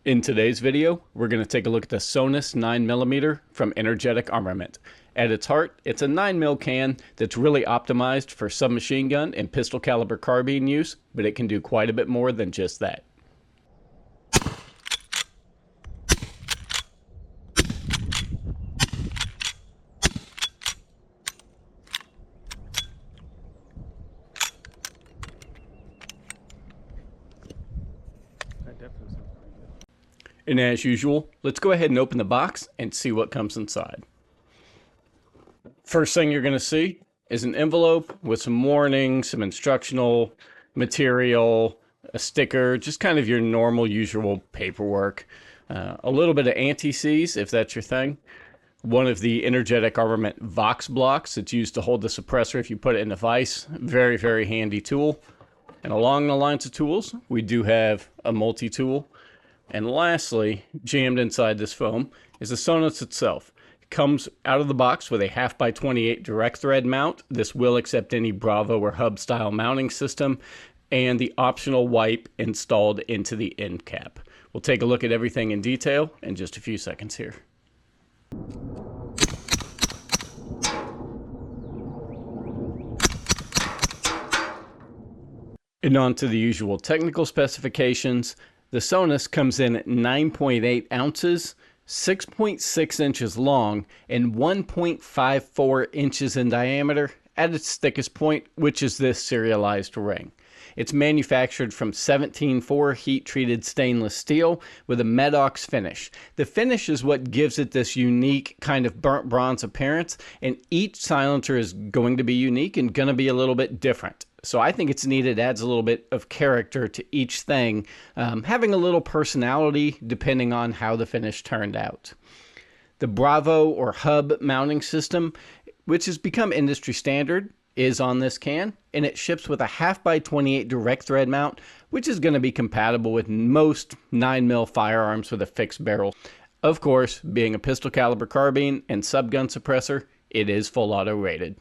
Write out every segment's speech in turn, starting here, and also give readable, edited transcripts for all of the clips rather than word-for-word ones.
In today's video, we're going to take a look at the Sonus 9mm from Energetic Armament. At its heart, it's a 9mm can that's really optimized for submachine gun and pistol caliber carbine use, but it can do quite a bit more than just that. And as usual, let's go ahead and open the box and see what comes inside. First thing you're going to see is an envelope with some warning, some instructional material, a sticker, just kind of your normal, usual paperwork. A little bit of anti-seize, if that's your thing. One of the Energetic Armament Vox blocks that's used to hold the suppressor if you put it in a vise. Very, very handy tool. And along the lines of tools, we do have a multi-tool. And lastly, jammed inside this foam is the Sonus itself. It comes out of the box with a 1/2x28 direct thread mount. This will accept any Bravo or hub style mounting system, and the optional wipe installed into the end cap. We'll take a look at everything in detail in just a few seconds here. And on to the usual technical specifications. The Sonus comes in at 9.8 ounces, 6.6 inches long, and 1.54 inches in diameter at its thickest point, which is this serialized ring. It's manufactured from 17-4 heat-treated stainless steel with a MetOx finish. The finish is what gives it this unique kind of burnt bronze appearance, and each silencer is going to be unique and going to be a little bit different. So I think it's neat. It adds a little bit of character to each thing, having a little personality depending on how the finish turned out. The Bravo or hub mounting system, which has become industry standard, is on this can, and it ships with a 1/2x28 direct thread mount, which is going to be compatible with most 9mm firearms with a fixed barrel. Of course, being a pistol caliber carbine and subgun suppressor, it is full auto rated.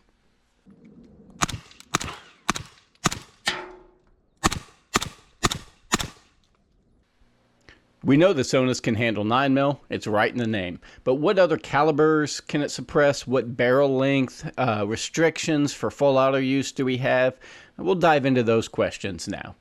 We know the Sonus can handle 9mm, it's right in the name. But what other calibers can it suppress? What barrel length, restrictions for full auto use do we have? We'll dive into those questions now.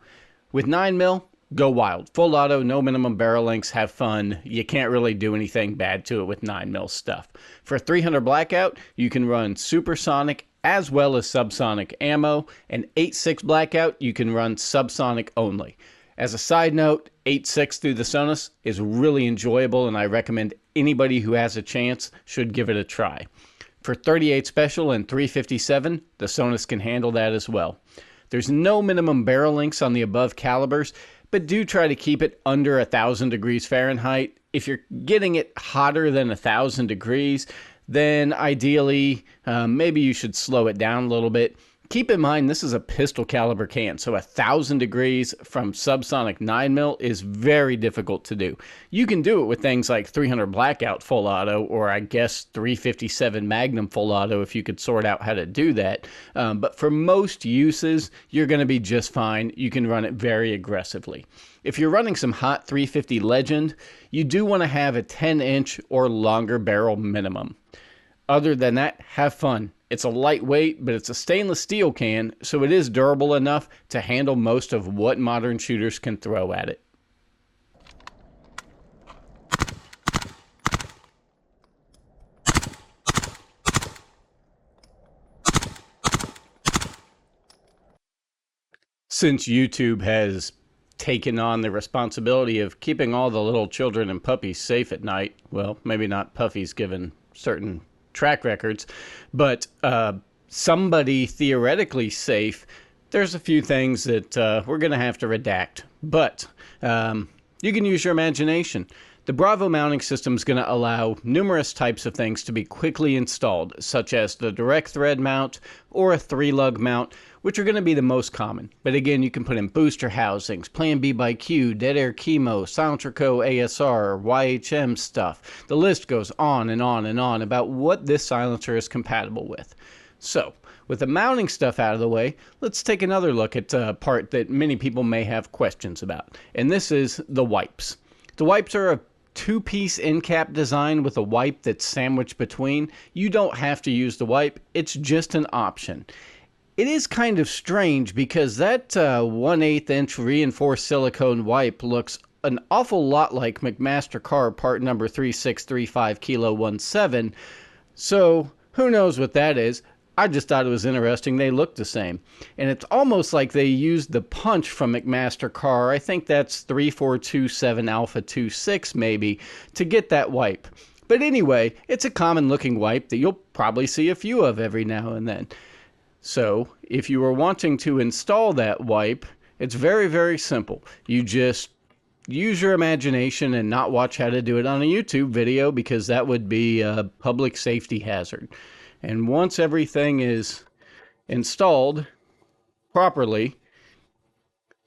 With 9mm, go wild. Full auto, no minimum barrel lengths, have fun. You can't really do anything bad to it with 9mm stuff. For 300 Blackout, you can run supersonic as well as subsonic ammo, and 8.6 Blackout, you can run subsonic only. As a side note, 8.6 through the Sonus is really enjoyable, and I recommend anybody who has a chance should give it a try. For 38 Special and 357, the Sonus can handle that as well. There's no minimum barrel lengths on the above calibers, but do try to keep it under 1,000 degrees Fahrenheit. If you're getting it hotter than 1,000 degrees, then ideally, maybe you should slow it down a little bit. Keep in mind, this is a pistol caliber can, so 1,000 degrees from subsonic 9mm is very difficult to do. You can do it with things like 300 Blackout full auto, or I guess 357 Magnum full auto if you could sort out how to do that. But for most uses, you're going to be just fine. You can run it very aggressively. If you're running some hot 350 Legend, you do want to have a 10-inch or longer barrel minimum. Other than that, have fun. It's a lightweight, but it's a stainless steel can, so it is durable enough to handle most of what modern shooters can throw at it. Since YouTube has taken on the responsibility of keeping all the little children and puppies safe at night, well, maybe not puppies given certain track records, but somebody theoretically safe, there's a few things that we're going to have to redact, but you can use your imagination. The Bravo mounting system is going to allow numerous types of things to be quickly installed, such as the direct thread mount or a 3-lug mount, which are going to be the most common. But again, you can put in booster housings, Plan B by Q, Dead Air Chemo, Silencer Co. ASR, YHM stuff. The list goes on and on and on about what this silencer is compatible with. So, with the mounting stuff out of the way, let's take another look at a part that many people may have questions about, and this is the wipes. The wipes are a two-piece end cap design with a wipe that's sandwiched between. You don't have to use the wipe, it's just an option. It is kind of strange because that 1/8 inch reinforced silicone wipe looks an awful lot like McMaster-Carr part number 3635 Kilo 17. So who knows what that is? I just thought it was interesting. They look the same. And it's almost like they used the punch from McMaster-Carr. I think that's 3427 Alpha 26 maybe to get that wipe. But anyway, it's a common looking wipe that you'll probably see a few of every now and then. So if you are wanting to install that wipe, it's very, very simple. You just use your imagination and not watch how to do it on a YouTube video because that would be a public safety hazard. And once everything is installed properly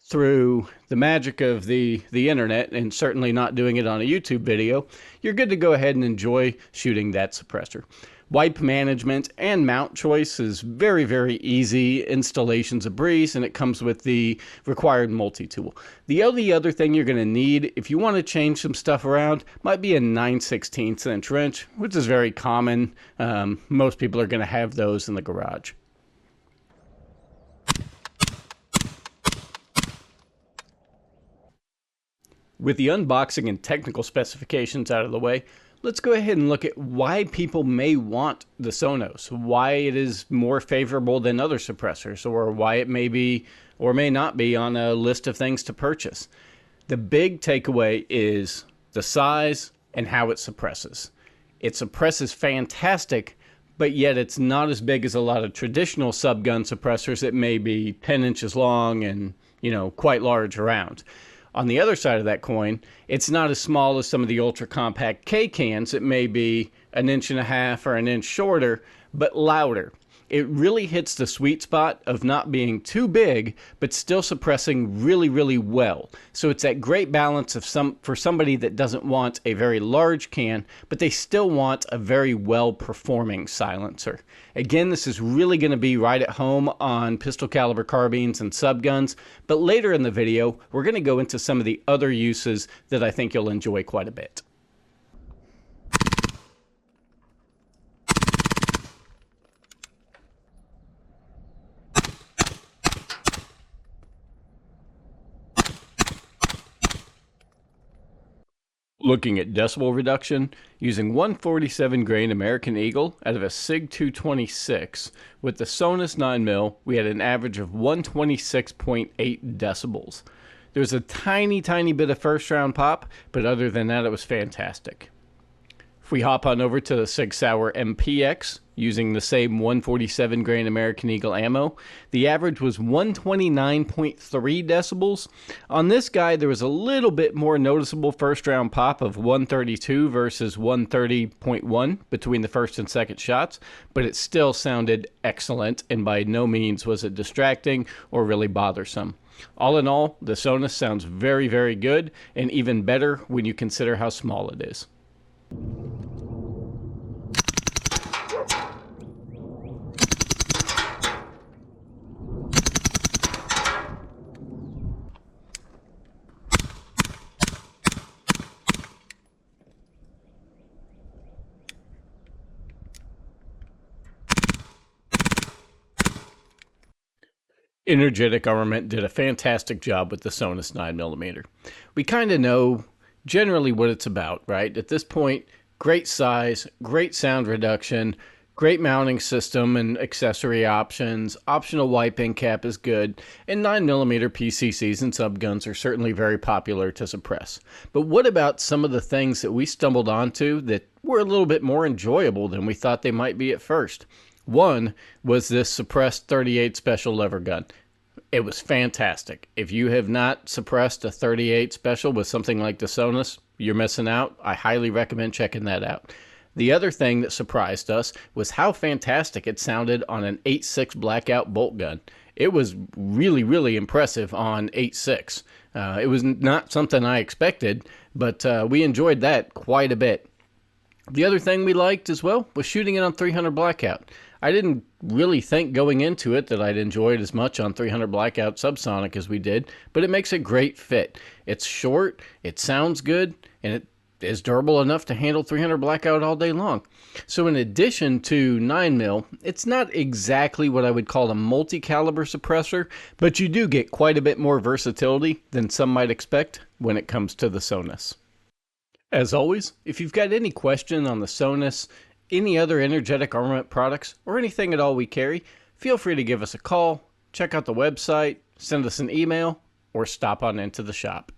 through the magic of the internet, and certainly not doing it on a YouTube video, you're good to go ahead and enjoy shooting that suppressor. Wipe management and mount choice is very, very easy. Installation's a breeze, and it comes with the required multi-tool. The only other thing you're going to need if you want to change some stuff around might be a 9/16 inch wrench, which is very common. Most people are going to have those in the garage. With the unboxing and technical specifications out of the way, let's go ahead and look at why people may want the Sonus, why it is more favorable than other suppressors, or why it may be or may not be on a list of things to purchase. The big takeaway is the size and how it suppresses. It suppresses fantastic, but yet it's not as big as a lot of traditional subgun suppressors that may be 10 inches long and, quite large around. On the other side of that coin, it's not as small as some of the ultra compact K cans. It may be 1.5 inches or an inch shorter, but louder. It really hits the sweet spot of not being too big, but still suppressing really, really well. So it's that great balance of for somebody that doesn't want a very large can, but they still want a very well-performing silencer. Again, this is really going to be right at home on pistol caliber carbines and subguns, but later in the video, we're going to go into some of the other uses that I think you'll enjoy quite a bit. Looking at decibel reduction, using 147 grain American Eagle out of a SIG 226, with the Sonus 9mm, we had an average of 126.8 decibels. There was a tiny bit of first round pop, but other than that, it was fantastic. If we hop on over to the Sig Sauer MPX, using the same 147 grain American Eagle ammo, the average was 129.3 decibels. On this guy, there was a little bit more noticeable first round pop of 132 versus 130.1 between the first and second shots, but it still sounded excellent, and by no means was it distracting or really bothersome. All in all, the Sonus sounds very, very good, and even better when you consider how small it is. Energetic Armament did a fantastic job with the Sonus 9mm. We kind of know generally what it's about, right? At this point, great size, great sound reduction, great mounting system and accessory options, optional wiping cap is good, and 9mm PCCs and subguns are certainly very popular to suppress. But what about some of the things that we stumbled onto that were a little bit more enjoyable than we thought they might be at first? One was this suppressed 38 special lever gun. It was fantastic. If you have not suppressed a 38 special with something like the Sonus, you're missing out. I highly recommend checking that out. The other thing that surprised us was how fantastic it sounded on an 8.6 Blackout bolt gun. It was really, really impressive on 8.6. It was not something I expected, but we enjoyed that quite a bit. The other thing we liked as well was shooting it on 300 Blackout. I didn't really think going into it that I'd enjoy it as much on 300 Blackout subsonic as we did, but it makes a great fit. It's short, it sounds good, and it is durable enough to handle 300 Blackout all day long. So in addition to 9mm, it's not exactly what I would call a multi-caliber suppressor, but you do get quite a bit more versatility than some might expect when it comes to the Sonus. As always, if you've got any question on the Sonus, any other Energetic Armament products, or anything at all we carry, feel free to give us a call, check out the website, send us an email, or stop on into the shop.